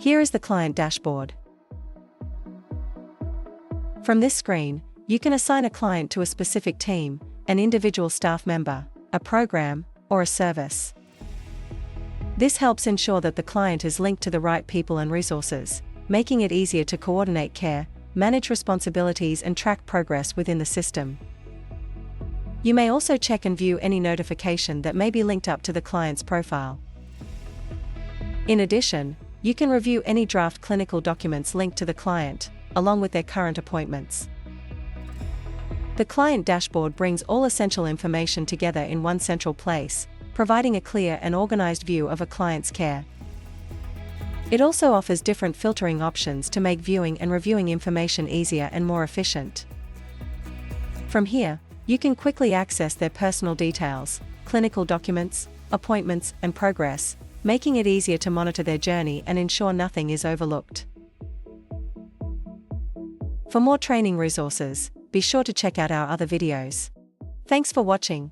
Here is the client dashboard. From this screen, you can assign a client to a specific team, an individual staff member, a program, or a service. This helps ensure that the client is linked to the right people and resources, making it easier to coordinate care, manage responsibilities and track progress within the system. You may also check and view any notification that may be linked up to the client's profile. In addition, you can review any draft clinical documents linked to the client, along with their current appointments. The client dashboard brings all essential information together in one central place, providing a clear and organized view of a client's care. It also offers different filtering options to make viewing and reviewing information easier and more efficient. From here, you can quickly access their personal details, clinical documents, appointments, and progress, making it easier to monitor their journey and ensure nothing is overlooked. For more training resources, be sure to check out our other videos. Thanks for watching.